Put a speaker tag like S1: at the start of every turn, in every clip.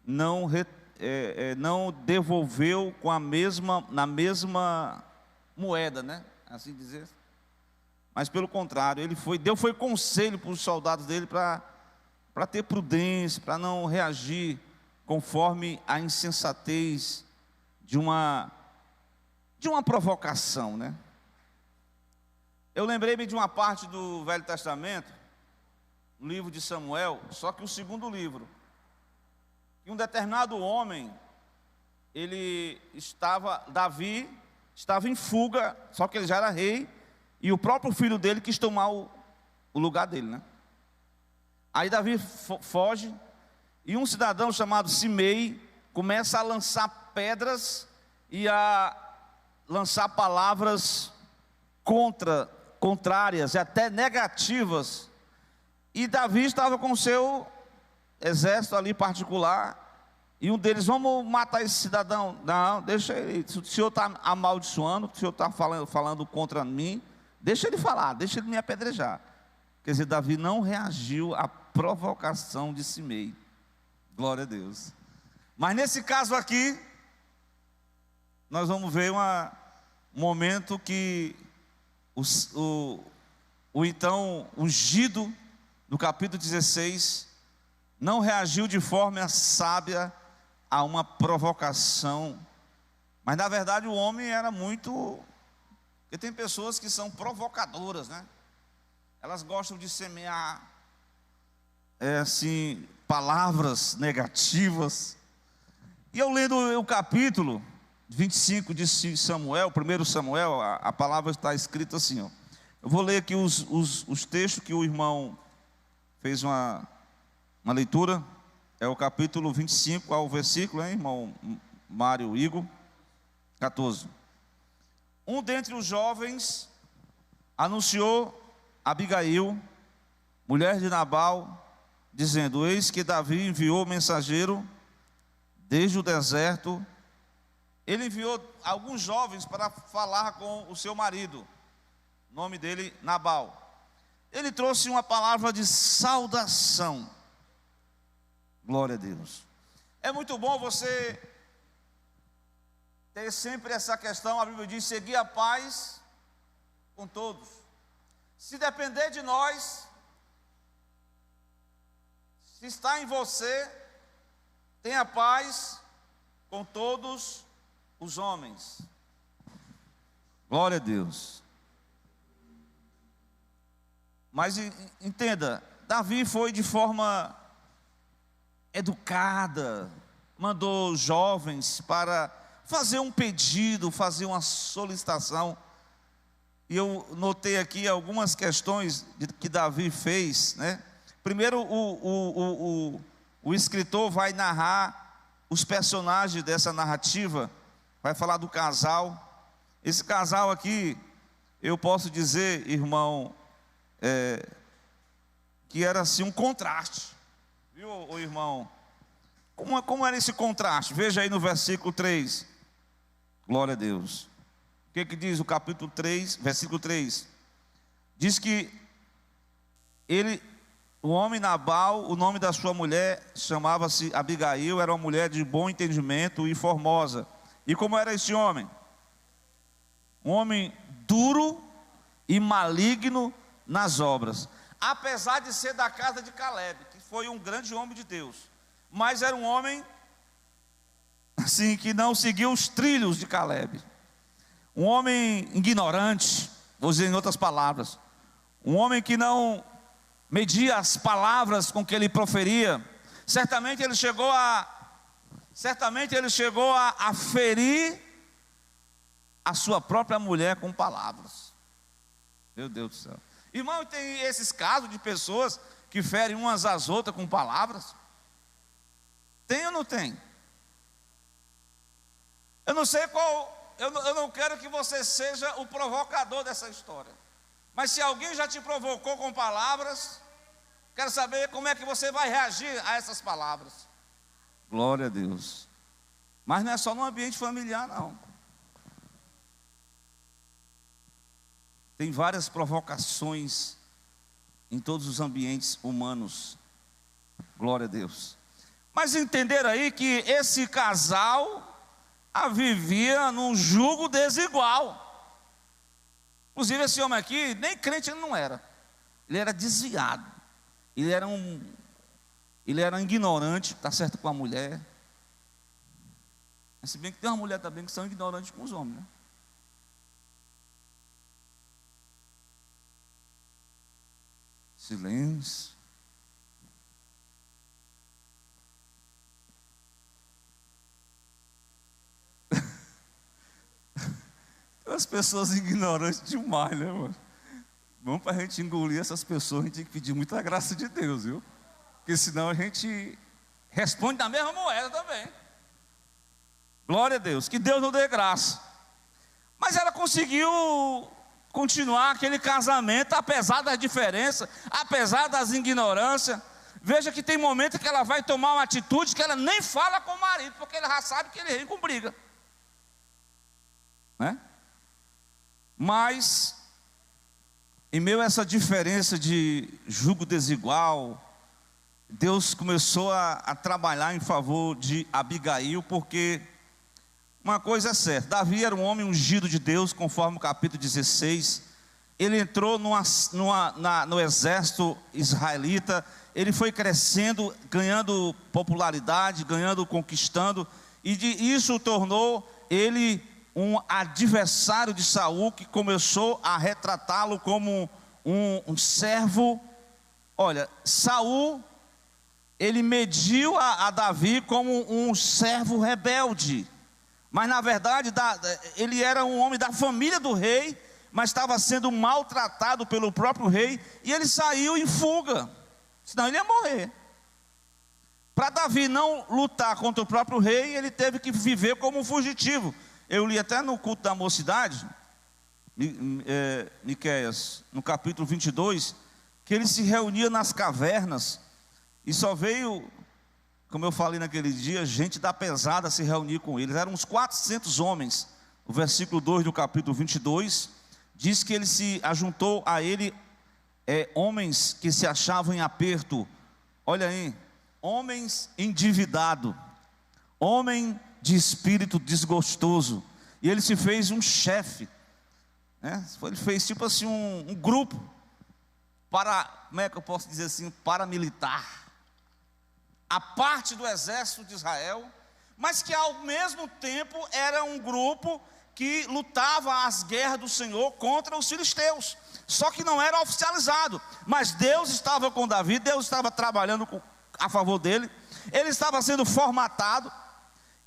S1: não devolveu na mesma moeda, né? Assim dizer. Mas pelo contrário, Deus foi conselho para os soldados dele para ter prudência, para não reagir conforme a insensatez de uma provocação, né? Eu lembrei-me de uma parte do Velho Testamento, no livro de Samuel, só que o segundo livro, que um determinado homem, Davi estava em fuga, só que ele já era rei, e o próprio filho dele quis tomar o lugar dele, né? Aí Davi foge, e um cidadão chamado Simei começa a lançar pedras e a lançar palavras contrárias e até negativas. E Davi estava com o seu exército ali particular, e um deles: vamos matar esse cidadão. Não, deixa ele. Se o senhor está amaldiçoando, se o senhor está falando contra mim, deixa ele falar, deixa ele me apedrejar. Quer dizer, Davi não reagiu à provocação de Simei. Glória a Deus. Mas nesse caso aqui, nós vamos ver um momento que o então ungido do capítulo 16 não reagiu de forma sábia a uma provocação. Mas na verdade o homem era muito... Porque tem pessoas que são provocadoras, né? Elas gostam de semear palavras negativas. E eu lendo o capítulo 25 de Samuel, 1 Samuel, a palavra está escrita assim, ó. Eu vou ler aqui os textos que o irmão fez uma leitura. É o capítulo 25 ao versículo, hein, irmão Mário Igor, 14. Um dentre os jovens anunciou Abigail, mulher de Nabal, dizendo: eis que Davi enviou mensageiro desde o deserto. Ele enviou alguns jovens para falar com o seu marido, o nome dele Nabal. Ele trouxe uma palavra de saudação. Glória a Deus. É muito bom você ter sempre essa questão. A Bíblia diz: seguir a paz com todos. Se depender de nós, se está em você, tenha paz com todos os homens. Glória a Deus. Mas entenda, Davi foi de forma educada, mandou jovens para fazer um pedido, fazer uma solicitação. E eu notei aqui algumas questões que Davi fez, né? Primeiro, o escritor vai narrar os personagens dessa narrativa, vai falar do casal. Esse casal aqui, eu posso dizer, irmão, que era assim um contraste, viu, o irmão? Como era esse contraste? Veja aí no versículo 3, glória a Deus. O que diz o capítulo 3, versículo 3? Diz que o homem Nabal, o nome da sua mulher chamava-se Abigail, era uma mulher de bom entendimento e formosa. E como era esse homem? Um homem duro e maligno nas obras, apesar de ser da casa de Caleb, que foi um grande homem de Deus, mas era um homem assim que não seguiu os trilhos de Caleb, um homem ignorante, vou dizer em outras palavras, um homem que não media as palavras com que ele proferia. Certamente ele chegou a ferir a sua própria mulher com palavras. Meu Deus do céu. Irmão, tem esses casos de pessoas que ferem umas às outras com palavras? Tem ou não tem? Eu não sei eu não quero que você seja o provocador dessa história. Mas se alguém já te provocou com palavras, quero saber como é que você vai reagir a essas palavras. Glória a Deus. Mas não é só no ambiente familiar, não. Tem várias provocações em todos os ambientes humanos. Glória a Deus. Mas entenderam aí que esse casal vivia num jugo desigual. Inclusive esse homem aqui, nem crente ele não era. Ele era desviado. Ele era ignorante, está certo, com a mulher. Mas se bem que tem uma mulher também que são ignorantes com os homens, né? Silêncio. As pessoas ignorantes demais, né, mano? Vamos para a gente engolir essas pessoas, a gente tem que pedir muita graça de Deus, viu? Porque senão a gente responde da mesma moeda também. Glória a Deus, que Deus nos dê graça. Mas ela conseguiu continuar aquele casamento, apesar das diferenças, apesar das ignorâncias. Veja que tem momentos que ela vai tomar uma atitude que ela nem fala com o marido, porque ela já sabe que ele vem com briga, né? Mas, em meio a essa diferença de jugo desigual, Deus começou a trabalhar em favor de Abigail, porque uma coisa é certa: Davi era um homem ungido de Deus, conforme o capítulo 16. Ele entrou no exército israelita, ele foi crescendo, ganhando popularidade, conquistando, e isso o tornou ele um adversário de Saul, que começou a retratá-lo como um servo. Olha, Saul, ele mediu a Davi como um servo rebelde, mas na verdade ele era um homem da família do rei, mas estava sendo maltratado pelo próprio rei, e ele saiu em fuga, senão ele ia morrer. Para Davi não lutar contra o próprio rei, ele teve que viver como um fugitivo. Eu li até no culto da mocidade, Miqueias, no capítulo 22, que ele se reunia nas cavernas, e só veio, como eu falei naquele dia, gente da pesada se reunir com eles. Eram uns 400 homens. O versículo 2 do capítulo 22 diz que ele se ajuntou a ele homens que se achavam em aperto. Olha aí, homens endividados, homem de espírito desgostoso, e ele se fez um chefe, né? Ele fez tipo assim um grupo como é que eu posso dizer assim, paramilitar, a parte do exército de Israel, mas que ao mesmo tempo era um grupo que lutava as guerras do Senhor contra os filisteus, só que não era oficializado. Mas Deus estava com Davi, Deus estava trabalhando a favor dele, ele estava sendo formatado.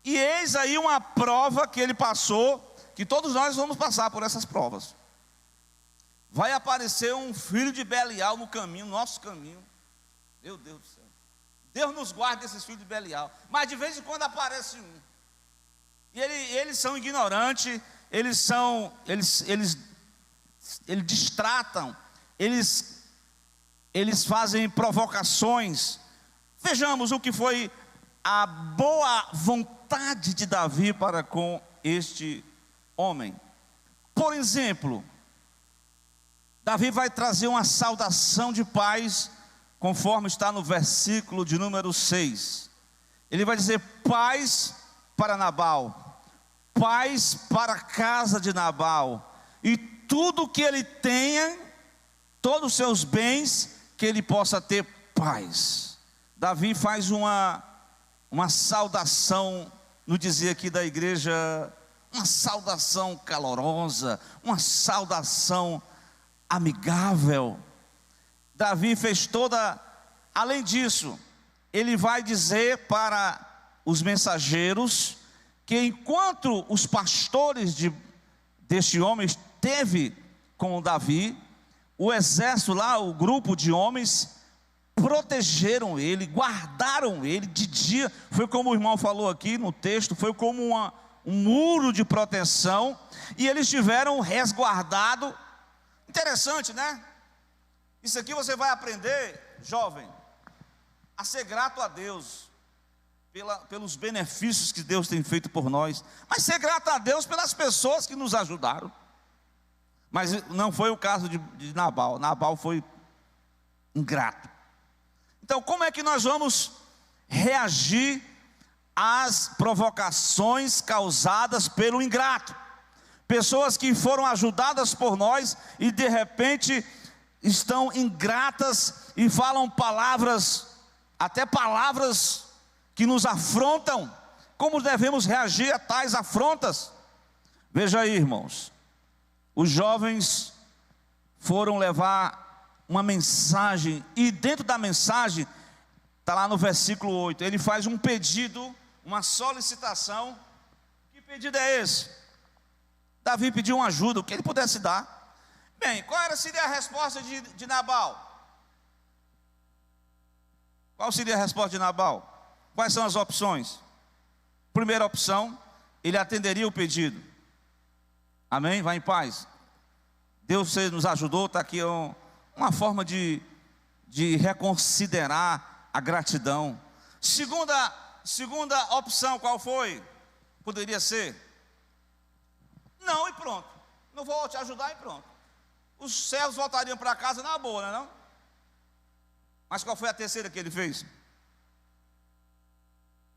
S1: E eis aí uma prova que ele passou, que todos nós vamos passar por essas provas. Vai aparecer um filho de Belial no caminho, nosso caminho. Meu Deus do céu. Deus nos guarde desses filhos de Belial. Mas de vez em quando aparece um. E eles são ignorantes, eles distratam, eles fazem provocações. Vejamos o que foi a boa vontade de Davi para com este homem. Por exemplo, Davi vai trazer uma saudação de paz, conforme está no versículo de número 6. Ele vai dizer: paz para Nabal, paz para a casa de Nabal, e tudo que ele tenha, todos os seus bens, que ele possa ter paz. Davi faz uma saudação, no dizer aqui da igreja, uma saudação calorosa, uma saudação amigável. Davi fez além disso, ele vai dizer para os mensageiros, que enquanto os pastores deste homem esteve com Davi, o exército lá, o grupo de homens, protegeram ele, guardaram ele de dia. Foi como o irmão falou aqui no texto, foi como um muro de proteção, e eles tiveram resguardado. Interessante, né? Isso aqui você vai aprender, jovem, a ser grato a Deus pelos benefícios que Deus tem feito por nós, mas ser grato a Deus pelas pessoas que nos ajudaram. Mas não foi o caso de Nabal. Nabal foi ingrato. Então, como é que nós vamos reagir às provocações causadas pelo ingrato. Pessoas que foram ajudadas por nós e de repente estão ingratas e falam palavras, até palavras que nos afrontam. Como devemos reagir a tais afrontas? Veja aí, irmãos, os jovens foram levar uma mensagem, e dentro da mensagem, está lá no versículo 8, ele faz um pedido, uma solicitação. Que pedido é esse? Davi pediu uma ajuda, o que ele pudesse dar. Bem, qual seria a resposta de Nabal? Qual seria a resposta de Nabal? Quais são as opções? Primeira opção, ele atenderia o pedido. Amém? Vai em paz. Deus nos ajudou, está aqui uma forma de reconsiderar a gratidão. Segunda opção, qual foi? Poderia ser: não, e pronto. Não vou te ajudar e pronto. Os servos voltariam para casa na boa, não é não? Mas qual foi a terceira que ele fez?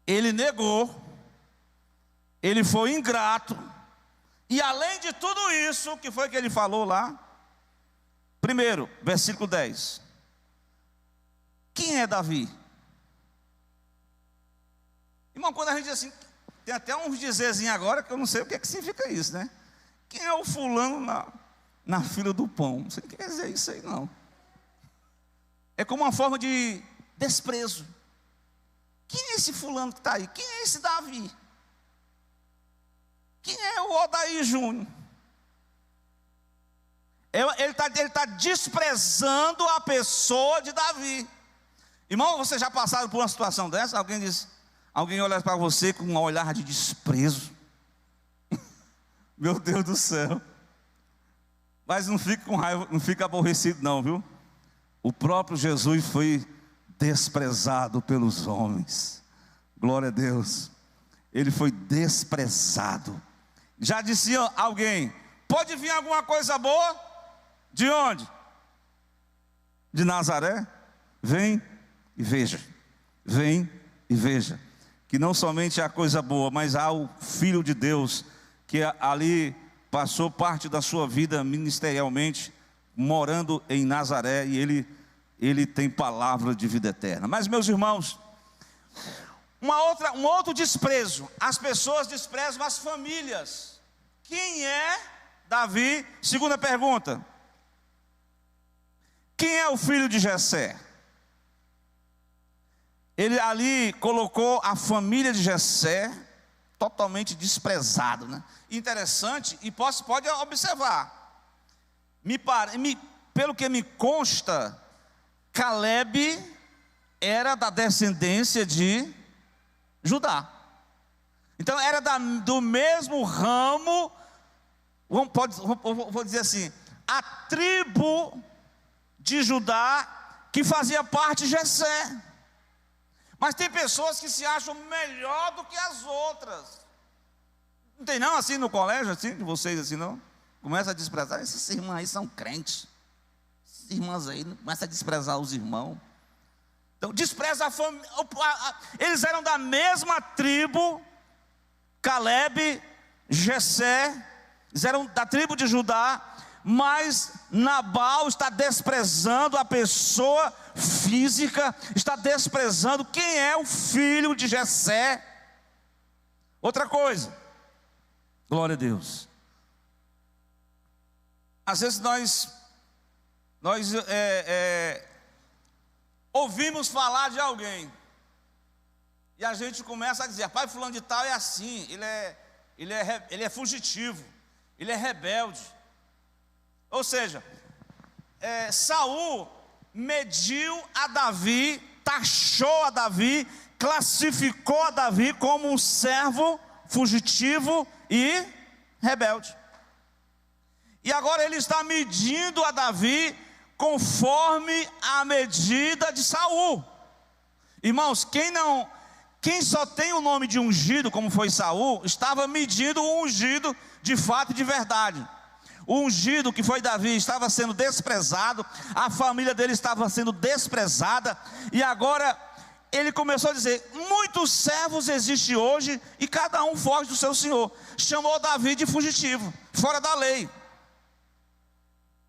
S1: Ele negou, ele foi ingrato, e além de tudo isso, o que foi que ele falou lá? Primeiro, versículo 10. Quem é Davi? Irmão, quando a gente diz assim, tem até uns dizerzinhos agora que eu não sei o que significa isso, né? Quem é o fulano na fila do pão? Não sei o que quer dizer isso aí, não. É como uma forma de desprezo. Quem é esse fulano que está aí? Quem é esse Davi? Quem é o Odair Júnior? Ele está desprezando a pessoa de Davi. Irmão, vocês já passaram por uma situação dessa? Alguém olha para você com um olhar de desprezo. Meu Deus do céu. Mas não fica com raiva, não fica aborrecido não, viu? O próprio Jesus foi desprezado pelos homens. Glória a Deus. Ele foi desprezado. Já disse alguém: pode vir alguma coisa boa? De onde? De Nazaré? Vem e veja. Vem e veja. Que não somente há coisa boa, mas há o Filho de Deus, que ali passou parte da sua vida ministerialmente, morando em Nazaré, e ele tem palavra de vida eterna. Mas, meus irmãos, um outro desprezo: as pessoas desprezam as famílias. Quem é Davi? Segunda pergunta: quem é o filho de Jessé? Ele ali colocou a família de Jessé totalmente desprezado, né? Interessante, e pode observar, pelo que me consta, Caleb era da descendência de Judá. Então era do mesmo ramo, vou dizer assim, a tribo de Judá que fazia parte de Jessé. Mas tem pessoas que se acham melhor do que as outras. Não tem não assim no colégio, assim, de vocês assim não? Começa a desprezar, essas irmãs aí são crentes. Essas irmãs aí, começa a desprezar os irmãos. Então despreza a família. Eles eram da mesma tribo, Caleb, Jessé, eles eram da tribo de Judá, mas Nabal está desprezando a pessoa física, está desprezando quem é o filho de Jessé. Outra coisa, glória a Deus, às vezes nós ouvimos falar de alguém, e a gente começa a dizer: pai, fulano de tal é assim, ele é fugitivo, ele é rebelde. Ou seja, Saul mediu a Davi, taxou a Davi, classificou a Davi como um servo fugitivo e rebelde. E agora ele está medindo a Davi conforme a medida de Saul. Irmãos, quem só tem o nome de ungido, como foi Saul, estava medindo o ungido de fato e de verdade. O ungido, que foi Davi, estava sendo desprezado, a família dele estava sendo desprezada, e agora ele começou a dizer: muitos servos existem hoje e cada um foge do seu senhor. Chamou Davi de fugitivo, fora da lei.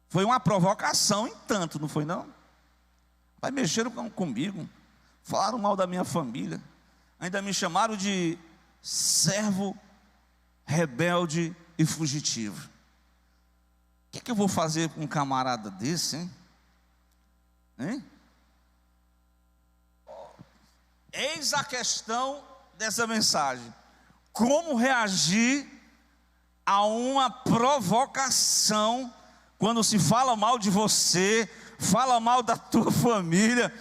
S1: Foi uma provocação em tanto, não foi não? Vai mexeram comigo, falaram mal da minha família, ainda me chamaram de servo rebelde e fugitivo. O que eu vou fazer com um camarada desse, hein? Hein? Eis a questão dessa mensagem: como reagir a uma provocação quando se fala mal de você, fala mal da tua família,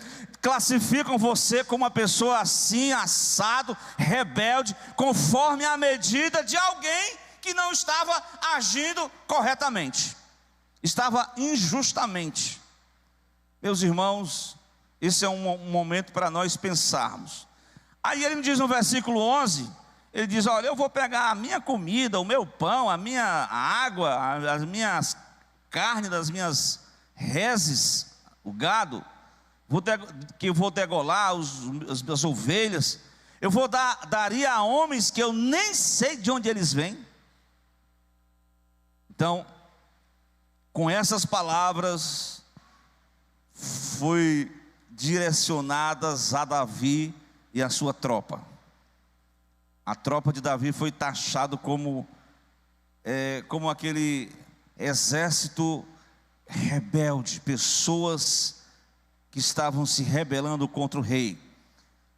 S1: classificam você como uma pessoa assim, assado, rebelde, conforme a medida de alguém que não estava agindo corretamente, estava injustamente. Meus irmãos, esse é um momento para nós pensarmos. Aí ele me diz no versículo 11, ele diz: olha, eu vou pegar a minha comida, o meu pão, a minha água, as minhas carnes das minhas reses, o gado, que eu vou degolar, as ovelhas, eu vou daria a homens que eu nem sei de onde eles vêm. Então, com essas palavras, foi direcionadas a Davi e a sua tropa. A tropa de Davi foi taxado como aquele exército rebelde, pessoas que estavam se rebelando contra o rei.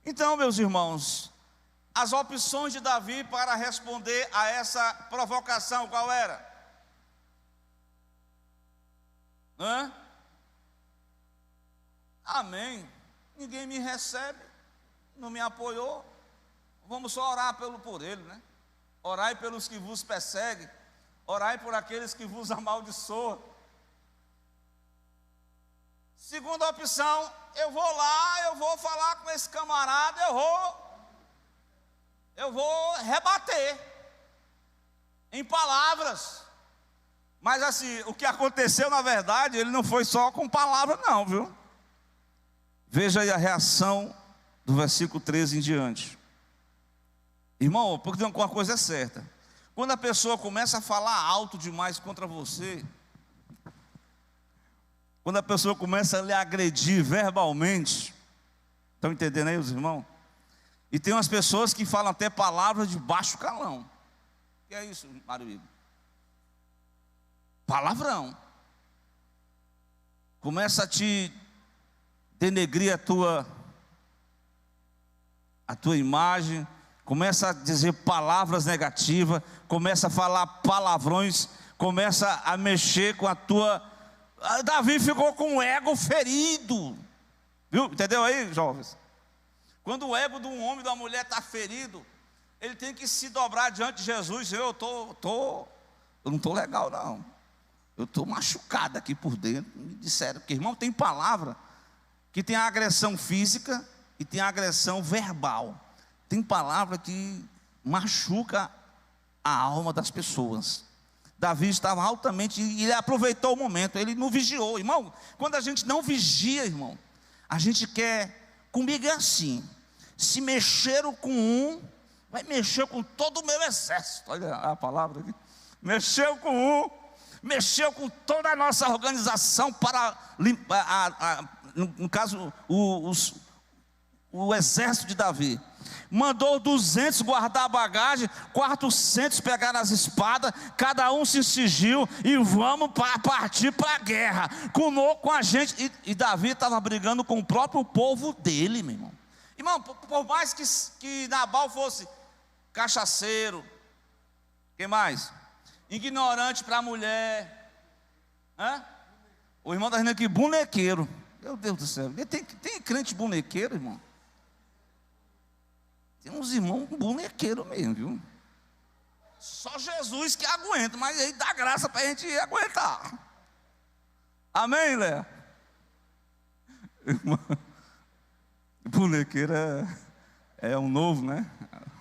S1: Então, meus irmãos, as opções de Davi para responder a essa provocação, qual era? Amém. Ninguém me recebe, não me apoiou. Vamos só orar por ele, né? Orai pelos que vos perseguem, orai por aqueles que vos amaldiçoam. Segunda opção: eu vou lá, eu vou falar com esse camarada, eu vou rebater em palavras. Mas assim, o que aconteceu na verdade, ele não foi só com palavras não, viu? Veja aí a reação do versículo 13 em diante. Irmão, porque uma coisa é certa: quando a pessoa começa a falar alto demais contra você, quando a pessoa começa a lhe agredir verbalmente, estão entendendo aí os irmãos? E tem umas pessoas que falam até palavras de baixo calão. O que é isso, Mário Igor? Palavrão. Começa a te denegrir a tua imagem, começa a dizer palavras negativas, começa a falar palavrões, começa a mexer com a tua... Davi ficou com o ego ferido, viu? Entendeu aí, jovens? Quando o ego de um homem e de uma mulher está ferido, ele tem que se dobrar diante de Jesus. Eu não estou legal não, eu estou machucado aqui por dentro. Me disseram, porque irmão, tem palavra que tem a agressão física e tem a agressão verbal. Tem palavra que machuca a alma das pessoas. Davi estava altamente, e ele aproveitou o momento, ele não vigiou. Irmão, quando a gente não vigia, irmão, a gente quer, comigo é assim: se mexeram com um, vai mexer com todo o meu exército. Olha a palavra aqui: mexeu com um, mexeu com toda a nossa organização para limpar, no caso, o exército de Davi. Mandou 200 guardar a bagagem, 400 pegaram as espadas, cada um se cingiu e vamos partir para a guerra com a gente. E Davi estava brigando com o próprio povo dele, meu irmão. Irmão, por mais que Nabal fosse cachaceiro, quem mais? Ignorante para a mulher, o irmão está dizendo aqui, bonequeiro. Meu Deus do céu, tem crente bonequeiro, irmão? Tem uns irmãos bonequeiros mesmo, viu? Só Jesus que aguenta, mas aí dá graça para a gente aguentar. Amém, Léa? Bonequeiro é um novo, né?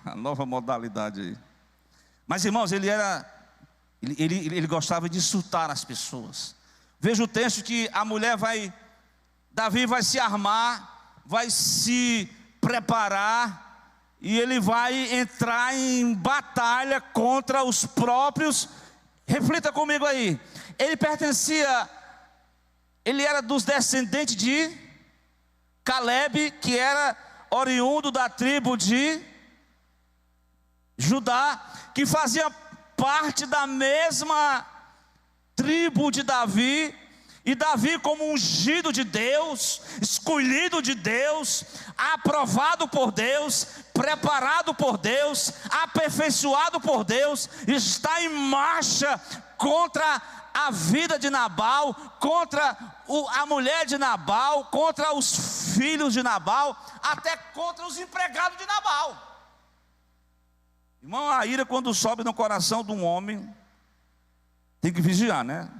S1: A nova modalidade aí. Mas irmãos, ele gostava de insultar as pessoas. Veja o texto que a mulher Davi vai se armar, vai se preparar e ele vai entrar em batalha contra os próprios. Reflita comigo aí. Ele era dos descendentes de Caleb, que era oriundo da tribo de Judá, que fazia parte da mesma tribo de Davi. E Davi, como ungido de Deus, escolhido de Deus, aprovado por Deus, preparado por Deus, aperfeiçoado por Deus, está em marcha contra a vida de Nabal, contra a mulher de Nabal, contra os filhos de Nabal, até contra os empregados de Nabal. Irmão, a ira, quando sobe no coração de um homem, tem que vigiar, né?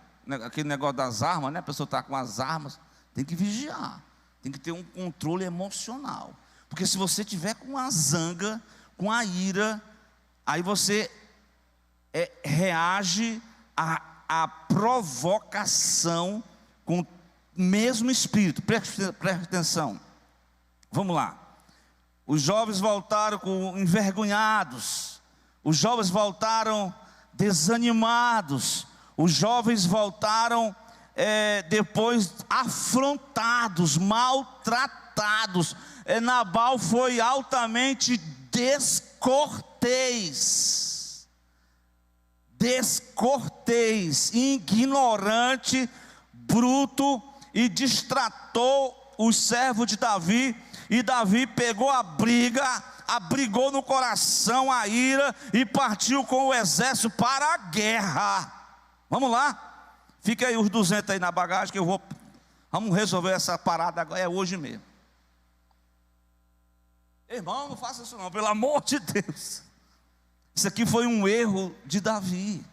S1: Aquele negócio das armas, né? A pessoa está com as armas, tem que vigiar, tem que ter um controle emocional, porque se você tiver com a zanga, com a ira, aí você reage à provocação com o mesmo espírito. Preste atenção, vamos lá. Os jovens voltaram envergonhados, os jovens voltaram desanimados, os jovens voltaram depois afrontados, maltratados. Nabal foi altamente descortês, ignorante, bruto, e distratou os servos de Davi. E Davi pegou a briga, abrigou no coração a ira e partiu com o exército para a guerra. Vamos lá, fica aí os 200 aí na bagagem que vamos resolver essa parada agora, é hoje mesmo. Irmão, não faça isso não, pelo amor de Deus. Isso aqui foi um erro de Davi.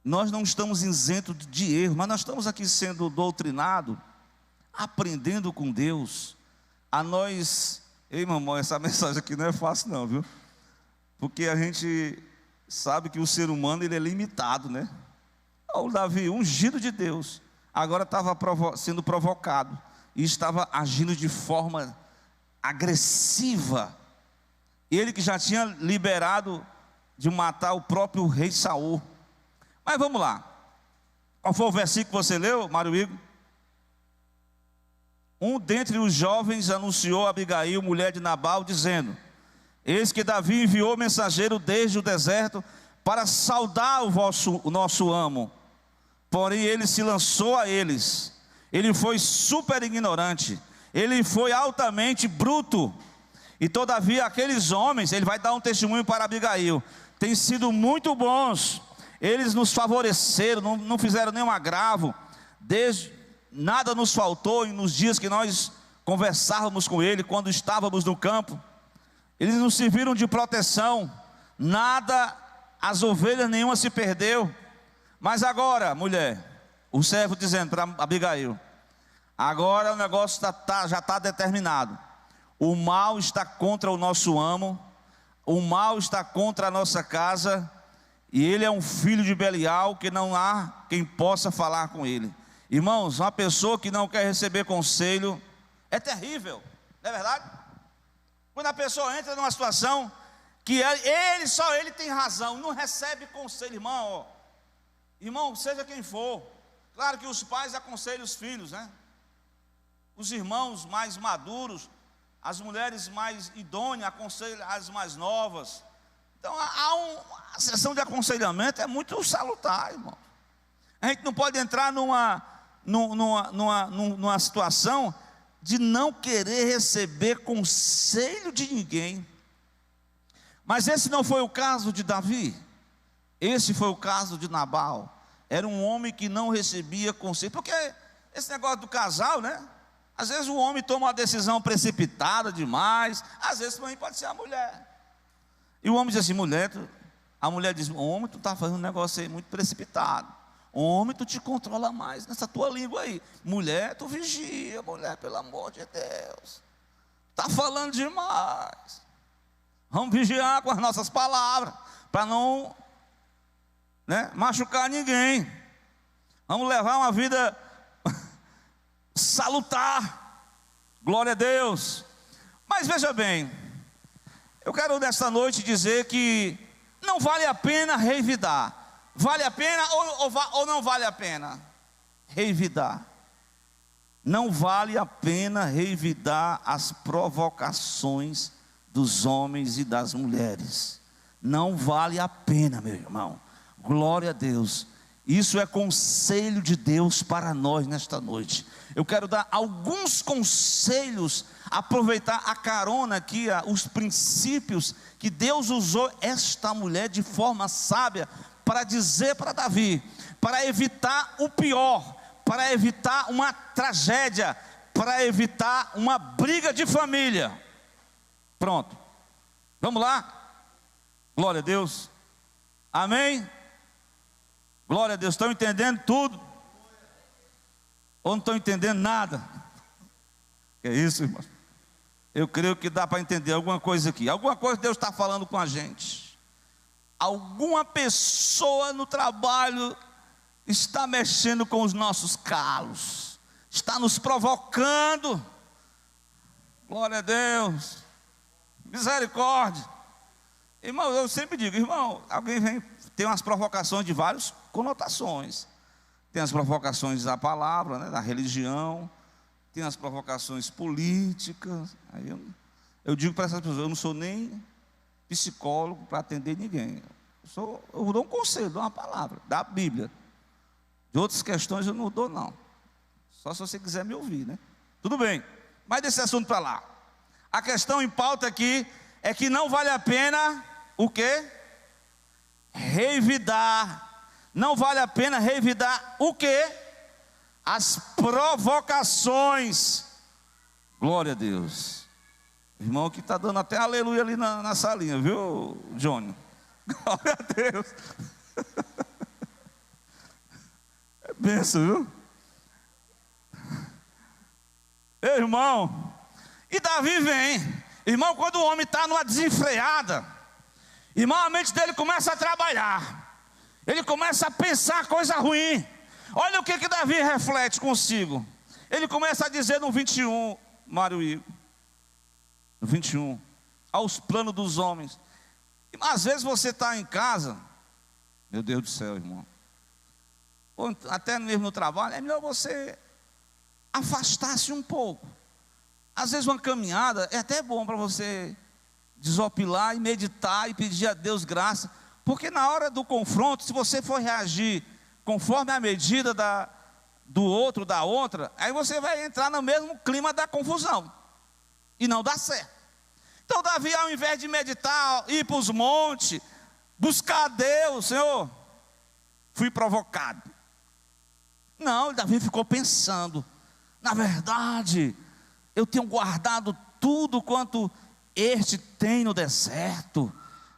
S1: Nós não estamos isentos de erro, mas nós estamos aqui sendo doutrinados, aprendendo com Deus. Ei, mamãe, essa mensagem aqui não é fácil não, viu? Porque a gente sabe que o ser humano, ele é limitado, né? O Davi, ungido de Deus, agora estava sendo provocado e estava agindo de forma agressiva. Ele que já tinha liberado de matar o próprio rei Saul. Mas vamos lá, qual foi o versículo que você leu, Mário Igor? Um dentre os jovens anunciou a Abigail, mulher de Nabal, dizendo: eis que Davi enviou mensageiro desde o deserto para saudar o nosso amo. Porém ele se lançou a eles. Ele foi super ignorante, ele foi altamente bruto. E todavia aqueles homens, ele vai dar um testemunho para Abigail, têm sido muito bons. Eles nos favoreceram, não fizeram nenhum agravo, nada nos faltou nos dias que nós conversávamos com ele, quando estávamos no campo. Eles nos serviram de proteção, nada, as ovelhas nenhuma se perdeu. Mas agora, mulher, o servo dizendo para Abigail: agora o negócio já está determinado. O mal está contra o nosso amo, o mal está contra a nossa casa, e ele é um filho de Belial, que não há quem possa falar com ele. Irmãos, uma pessoa que não quer receber conselho é terrível, não é verdade? Quando a pessoa entra numa situação que só ele tem razão, não recebe conselho, irmão. Irmão, seja quem for, claro que os pais aconselham os filhos, né? Os irmãos mais maduros, as mulheres mais idôneas aconselham as mais novas. Então a sessão de aconselhamento é muito salutar, irmão. A gente não pode entrar numa situação de não querer receber conselho de ninguém. Mas esse não foi o caso de Davi, esse foi o caso de Nabal. Era um homem que não recebia conselho, porque esse negócio do casal, né? Às vezes o homem toma uma decisão precipitada demais, às vezes também pode ser a mulher. E o homem diz assim: a mulher diz: homem, tu está fazendo um negócio aí muito precipitado. Homem, tu te controla mais nessa tua língua aí. Mulher, tu vigia, mulher, pelo amor de Deus. Está falando demais. Vamos vigiar com as nossas palavras, para não machucar ninguém. Vamos levar uma vida salutar. Glória a Deus. Mas veja bem, eu quero nesta noite dizer que não vale a pena revidar. Vale a pena ou não vale a pena? Revidar. Não vale a pena revidar as provocações dos homens e das mulheres. Não vale a pena, meu irmão. Glória a Deus. Isso é conselho de Deus para nós nesta noite. Eu quero dar alguns conselhos, aproveitar a carona aqui, os princípios que Deus usou esta mulher de forma sábia para dizer para Davi, para evitar o pior, para evitar uma tragédia, para evitar uma briga de família. Pronto, vamos lá? Glória a Deus, amém? Glória a Deus, estão entendendo tudo? Ou não estão entendendo nada? Que é isso, irmão? Eu creio que dá para entender alguma coisa aqui. Alguma coisa Deus está falando com a gente. Alguma pessoa no trabalho está mexendo com os nossos calos, está nos provocando. Glória a Deus, misericórdia. Irmão, eu sempre digo, irmão, alguém vem, tem umas provocações de várias conotações. Tem as provocações da palavra, né, da religião, tem as provocações políticas. Aí eu digo para essas pessoas, eu não sou nem psicólogo para atender ninguém. Eu dou um conselho, dou uma palavra, da Bíblia. De outras questões eu não dou, não. Só se você quiser me ouvir, né? Tudo bem, mas desse assunto para lá. A questão em pauta aqui é que não vale a pena o quê? Revidar. Não vale a pena revidar o quê? As provocações. Glória a Deus. Irmão que está dando até aleluia ali na salinha, viu, Johnny? Glória a Deus. É benção, viu? Ei, irmão. E Davi vem. Irmão, quando o homem está numa desenfreada, irmão, a mente dele começa a trabalhar. Ele começa a pensar coisa ruim. Olha o que Davi reflete consigo. Ele começa a dizer no 21, Mário Igor, no 21, aos planos dos homens. E às vezes você está em casa, meu Deus do céu, irmão, ou até mesmo no trabalho, é melhor você afastar-se um pouco. Às vezes uma caminhada é até bom para você desopilar e meditar e pedir a Deus graça. Porque na hora do confronto, se você for reagir conforme a medida do outro, da outra, aí você vai entrar no mesmo clima da confusão. E não dá certo. Então Davi, ao invés de meditar, ir para os montes, buscar a Deus, Senhor, fui provocado. Não, Davi ficou pensando, na verdade, eu tenho guardado tudo quanto este tem no deserto.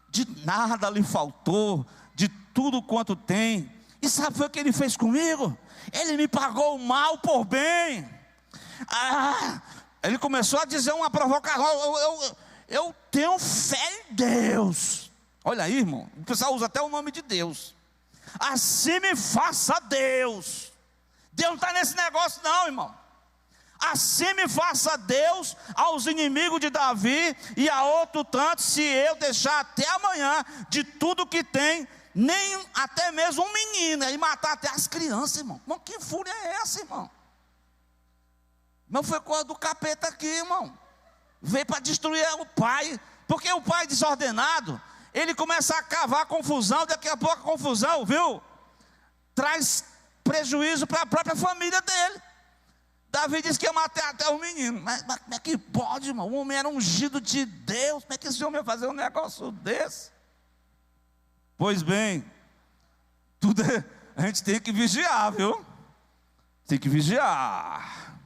S1: De nada lhe faltou, de tudo quanto tem. E sabe o que ele fez comigo? Ele me pagou o mal por bem. Ele começou a dizer uma provocação. Eu tenho fé em Deus. Olha aí, irmão, o pessoal usa até o nome de Deus. Assim me faça Deus. Deus não está nesse negócio não, irmão. Assim me faça Deus aos inimigos de Davi e a outro tanto, se eu deixar até amanhã de tudo que tem, nem até mesmo um menino, e matar até as crianças, irmão. Irmão, que fúria é essa, irmão? Não foi coisa do capeta aqui, irmão. Veio para destruir o pai, porque o pai desordenado, ele começa a cavar confusão, daqui a pouco a confusão, viu? Traz prejuízo para a própria família dele. Davi disse que ia matar até o menino. Mas como é que pode, irmão? O homem era ungido de Deus. Como é que esse homem ia fazer um negócio desse? Pois bem, a gente tem que vigiar, viu? Tem que vigiar.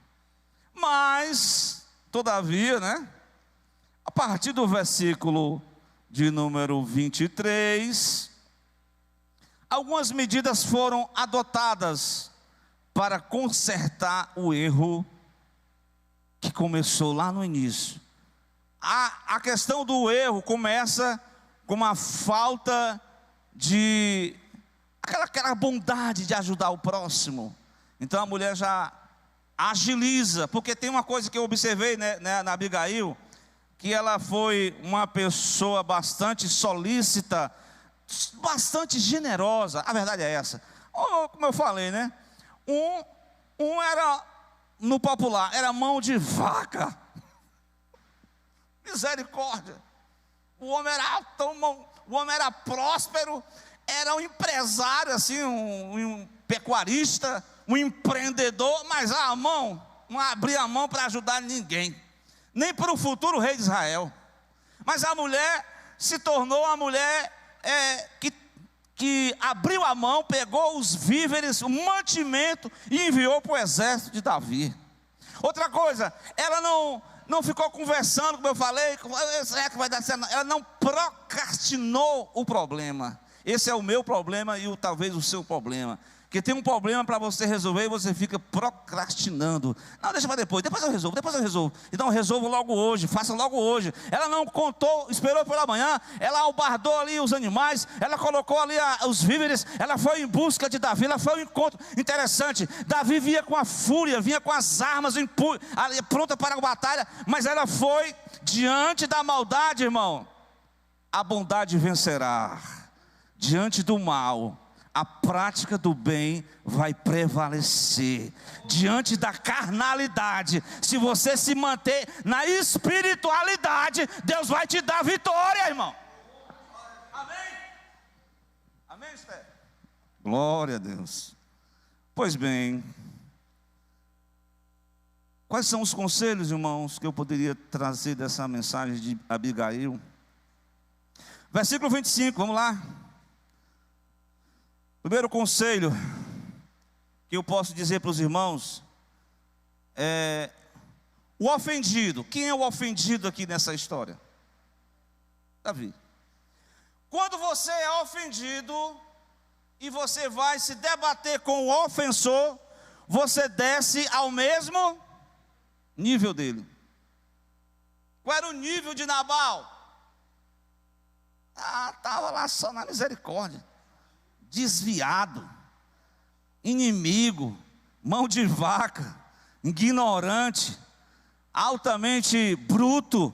S1: Mas, todavia, né? A partir do versículo de número 23, algumas medidas foram adotadas para consertar o erro que começou lá no início. A questão do erro começa com uma falta de aquela bondade de ajudar o próximo. Então a mulher já agiliza, porque tem uma coisa que eu observei, né, na Abigail, que ela foi uma pessoa bastante solícita, bastante generosa. A verdade é essa. Como eu falei, né? Um era, no popular, era mão de vaca. Misericórdia. O homem era próspero, era um empresário, assim, um pecuarista, um empreendedor, mas a mão, não abria a mão para ajudar ninguém, nem para o futuro rei de Israel. Mas a mulher se tornou a mulher que abriu a mão, pegou os víveres, o mantimento e enviou para o exército de Davi. Outra coisa, ela não ficou conversando, como eu falei, será que vai dar certo? Ela não procrastinou o problema. Esse é o meu problema e talvez o seu problema. Porque tem um problema para você resolver e você fica procrastinando. Não, deixa para depois eu resolvo. Então resolvo logo hoje, faça logo hoje. Ela não contou, esperou pela manhã, ela albardou ali os animais, ela colocou ali os víveres, ela foi em busca de Davi, ela foi ao encontro. Interessante, Davi vinha com a fúria, vinha com as armas pronta para a batalha, mas ela foi diante da maldade, irmão. A bondade vencerá. Diante do mal, a prática do bem vai prevalecer. Diante da carnalidade, se você se manter na espiritualidade, Deus vai te dar vitória, irmão. Amém? Amém, Esther? Glória a Deus. Pois bem, quais são os conselhos, irmãos, que eu poderia trazer dessa mensagem de Abigail? Versículo 25, vamos lá. Primeiro conselho que eu posso dizer para os irmãos é o ofendido. Quem é o ofendido aqui nessa história? Davi. Quando você é ofendido e você vai se debater com o ofensor, você desce ao mesmo nível dele. Qual era o nível de Nabal? Estava lá só na misericórdia. Desviado, inimigo, mão de vaca, ignorante, altamente bruto,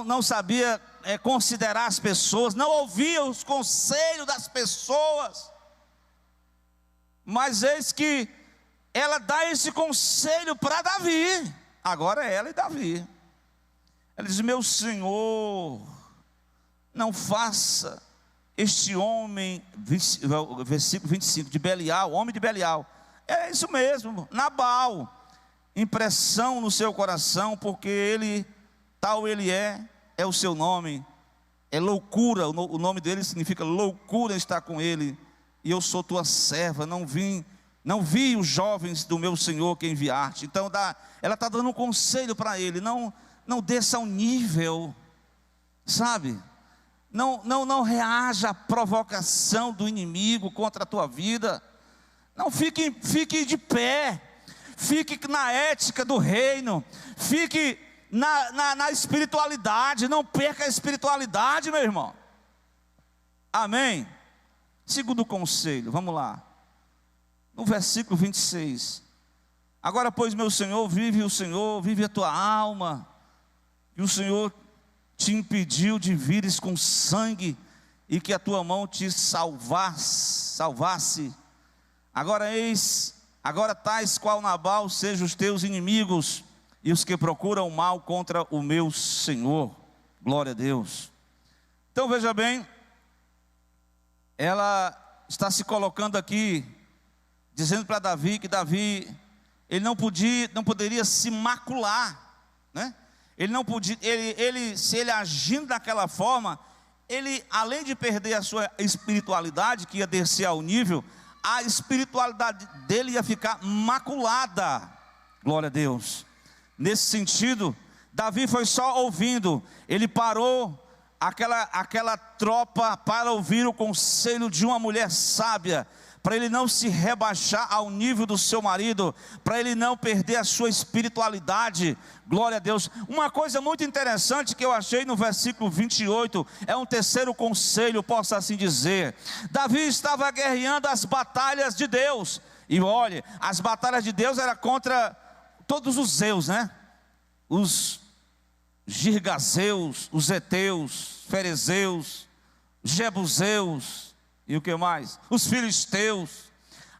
S1: não sabia considerar as pessoas, não ouvia os conselhos das pessoas. Mas eis que ela dá esse conselho para Davi. Agora é ela e Davi. Ela diz: meu senhor, não faça este homem, versículo 25, de Belial, homem de Belial, é isso mesmo, Nabal, impressão no seu coração, porque ele é o seu nome, é loucura, o nome dele significa loucura estar com ele, e eu sou tua serva, não vi os jovens do meu Senhor que enviaste. Então ela está dando um conselho para ele, não desça ao nível, sabe? Não reaja à provocação do inimigo contra a tua vida. Não fique de pé. Fique na ética do reino. Fique na espiritualidade. Não perca a espiritualidade, meu irmão. Amém? Segundo conselho, vamos lá. No versículo 26. Agora, pois, meu Senhor, vive a tua alma. E o Senhor te impediu de vires com sangue, e que a tua mão te salvasse. Agora tais qual Nabal sejam os teus inimigos, e os que procuram o mal contra o meu Senhor. Glória a Deus. Então veja bem, ela está se colocando aqui, dizendo para Davi que Davi, ele não poderia se macular, né? Ele não podia, se ele agindo daquela forma, ele, além de perder a sua espiritualidade, que ia descer ao nível, a espiritualidade dele ia ficar maculada. Glória a Deus. Nesse sentido, Davi foi só ouvindo. Ele parou aquela tropa para ouvir o conselho de uma mulher sábia, para ele não se rebaixar ao nível do seu marido, para ele não perder a sua espiritualidade. Glória a Deus. Uma coisa muito interessante que eu achei no versículo 28, é um terceiro conselho, posso assim dizer. Davi estava guerreando as batalhas de Deus, e olhe, as batalhas de Deus eram contra todos os Zeus, né? os girgazeus, os heteus, ferezeus, jebuseus e o que mais? Os filisteus.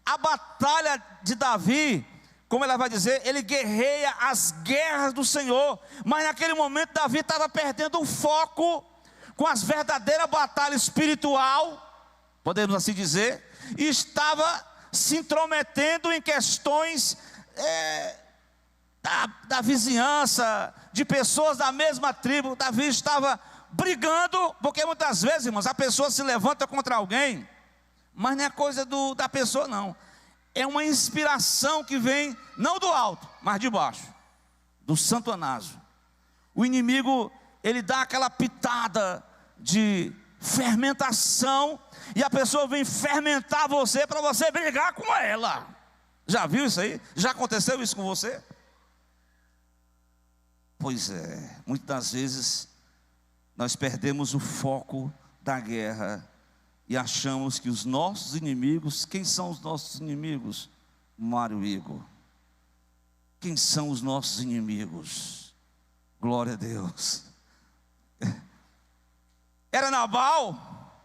S1: A batalha de Davi, como ela vai dizer, ele guerreia as guerras do Senhor, mas naquele momento Davi estava perdendo o foco com as verdadeiras batalhas espiritual, podemos assim dizer, e estava se intrometendo em questões da vizinhança, de pessoas da mesma tribo. Davi estava brigando, porque muitas vezes, irmãos, a pessoa se levanta contra alguém, mas não é coisa da pessoa não, é uma inspiração que vem, não do alto, mas de baixo, do Santo Anásio. O inimigo, ele dá aquela pitada de fermentação, e a pessoa vem fermentar você, para você brigar com ela. Já viu isso aí? Já aconteceu isso com você? Pois é, muitas das vezes, nós perdemos o foco da guerra, e achamos que os nossos inimigos, quem são os nossos inimigos? Mário Igor. Quem são os nossos inimigos? Glória a Deus. Era Nabal?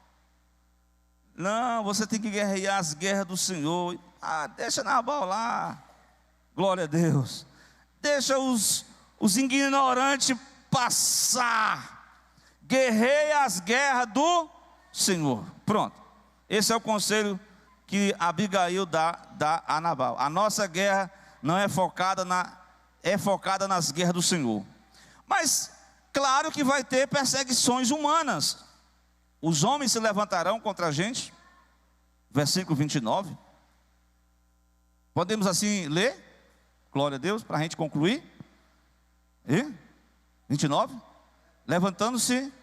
S1: Não, você tem que guerrear as guerras do Senhor. Deixa Nabal lá. Glória a Deus. Deixa os ignorantes passar. Guerreia as guerras do Senhor. Pronto. Esse é o conselho que Abigail dá a Nabal. A nossa guerra não é focada nas guerras do Senhor. Mas claro que vai ter perseguições humanas. Os homens se levantarão contra a gente. Versículo 29. Podemos assim ler? Glória a Deus, para a gente concluir. 29. Levantando-se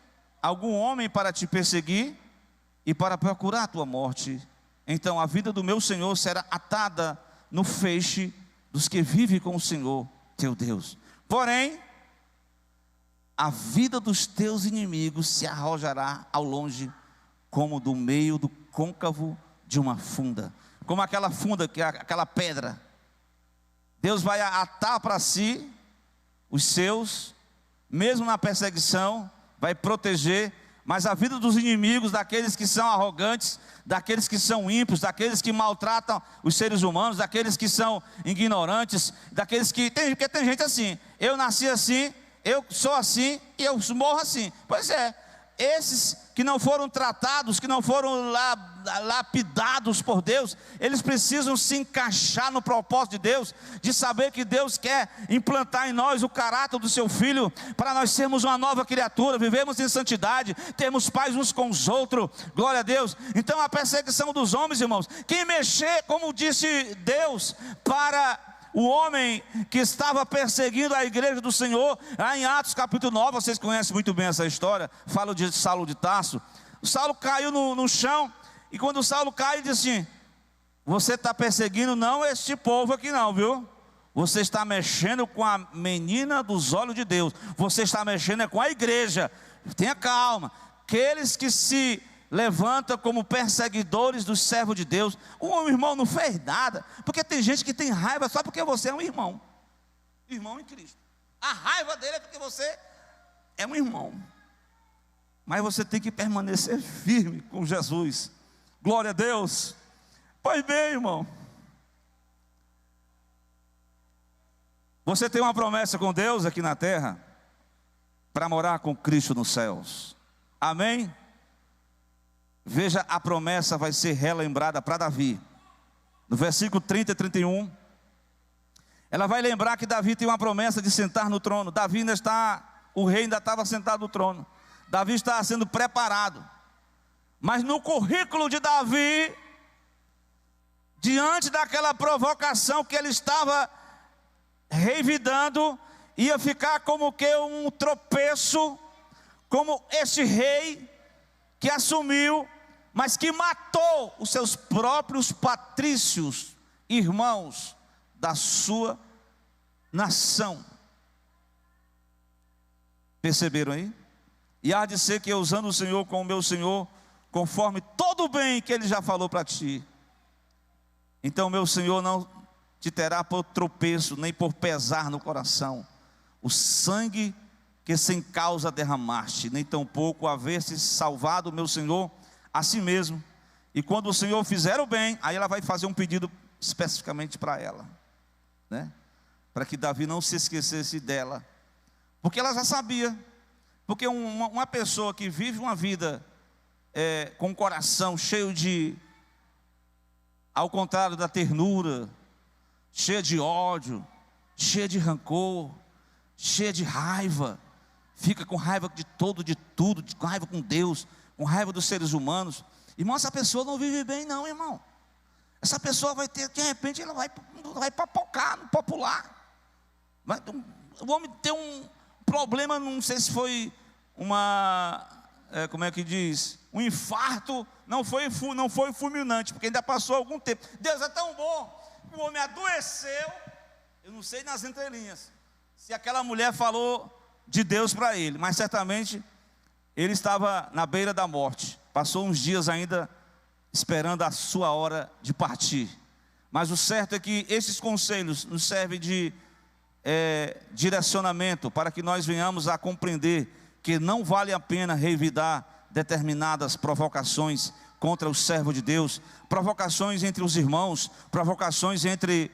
S1: algum homem para te perseguir e para procurar a tua morte, então a vida do meu Senhor será atada no feixe dos que vivem com o Senhor teu Deus. Porém, a vida dos teus inimigos se arrojará ao longe, como do meio do côncavo de uma funda. Como aquela funda, que é aquela pedra. Deus vai atar para si os seus, mesmo na perseguição, vai proteger. Mas a vida dos inimigos, daqueles que são arrogantes, daqueles que são ímpios, daqueles que maltratam os seres humanos, daqueles que são ignorantes, daqueles que porque tem gente assim, eu nasci assim, eu sou assim e eu morro assim. Pois é, esses que não foram tratados, que não foram lapidados por Deus, eles precisam se encaixar no propósito de Deus, de saber que Deus quer implantar em nós o caráter do seu Filho, para nós sermos uma nova criatura, vivemos em santidade, termos paz uns com os outros, glória a Deus. Então a perseguição dos homens, irmãos, quem mexer, como disse Deus para o homem que estava perseguindo a igreja do Senhor, lá em Atos capítulo 9, vocês conhecem muito bem essa história, falo de Saulo de Tarso. O Saulo caiu no chão, e quando o Saulo cai, ele diz assim: você está perseguindo não este povo aqui não, viu? Você está mexendo com a menina dos olhos de Deus, você está mexendo com a igreja. Tenha calma. Aqueles que se levantam como perseguidores dos servos de Deus, o irmão não fez nada, porque tem gente que tem raiva só porque você é um irmão em Cristo. A raiva dele é porque você é um irmão, mas você tem que permanecer firme com Jesus. Glória a Deus. Pois bem, irmão, você tem uma promessa com Deus aqui na terra, para morar com Cristo nos céus. Amém? Veja, a promessa vai ser relembrada para Davi. No versículo 30 e 31, ela vai lembrar que Davi tem uma promessa de sentar no trono. O rei ainda estava sentado no trono. Davi estava sendo preparado. Mas no currículo de Davi, diante daquela provocação que ele estava revidando, ia ficar como que um tropeço, como este rei que assumiu, mas que matou os seus próprios patrícios, irmãos da sua nação. Perceberam aí? E há de ser que eu, usando o Senhor como meu Senhor, conforme todo o bem que Ele já falou para ti, então meu Senhor não te terá por tropeço, nem por pesar no coração. o sangue que sem causa derramaste, nem tampouco haver-se salvado meu Senhor a si mesmo. E quando o Senhor fizer o bem, aí ela vai fazer um pedido especificamente para ela, né? Para que Davi não se esquecesse dela, porque ela já sabia. Porque uma pessoa que vive uma vida com o coração cheio de, ao contrário da ternura, cheia de ódio, cheia de rancor, cheia de raiva, fica com raiva de todo, de tudo, com raiva com Deus, com raiva dos seres humanos. Irmão, essa pessoa não vive bem não, irmão. Essa pessoa vai ter, de repente, ela vai papocar no popular. O homem tem um problema, não sei se foi como é que diz? Um infarto, não foi fulminante, porque ainda passou algum tempo. Deus é tão bom, que o homem adoeceu, eu não sei nas entrelinhas, se aquela mulher falou de Deus para ele, mas certamente ele estava na beira da morte, passou uns dias ainda esperando a sua hora de partir. Mas o certo é que esses conselhos nos servem de direcionamento, para que nós venhamos a compreender que não vale a pena revidar determinadas provocações contra o servo de Deus, provocações entre os irmãos, provocações entre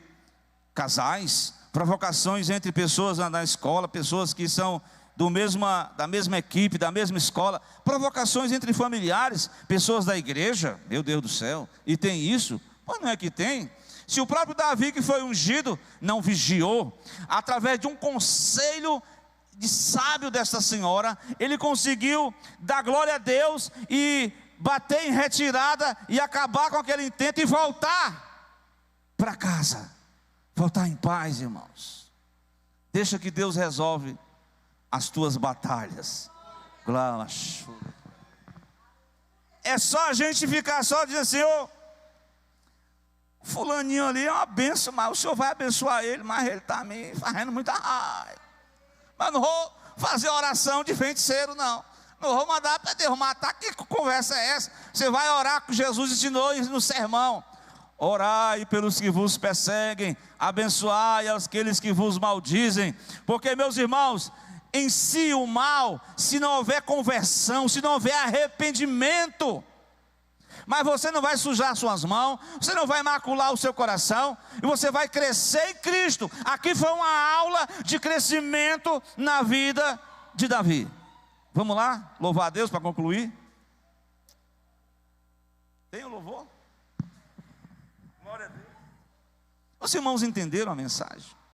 S1: casais, provocações entre pessoas na escola, pessoas que são da mesma equipe, da mesma escola, provocações entre familiares, pessoas da igreja. Meu Deus do céu, e tem isso? Pois não é que tem? Se o próprio Davi, que foi ungido, não vigiou, através de um conselho de sábio dessa senhora, ele conseguiu dar glória a Deus e bater em retirada e acabar com aquele intento e voltar para casa, voltar em paz, irmãos. Deixa que Deus resolve as tuas batalhas. É só a gente ficar só dizer assim: ô, fulaninho ali é uma benção, mas o Senhor vai abençoar ele, mas ele está me fazendo muita raiva. Mas não vou fazer oração de feiticeiro, não. Não vou mandar para Deus matar. Que conversa é essa? Você vai orar, que Jesus ensinou no sermão: orai pelos que vos perseguem, abençoai aqueles que vos maldizem. Porque, meus irmãos, em si o mal, se não houver conversão, se não houver arrependimento, mas você não vai sujar suas mãos, você não vai macular o seu coração, e você vai crescer em Cristo. Aqui foi uma aula de crescimento na vida de Davi. Vamos lá, louvar a Deus para concluir. Tem o louvor? Glória a Deus. Os irmãos entenderam a mensagem?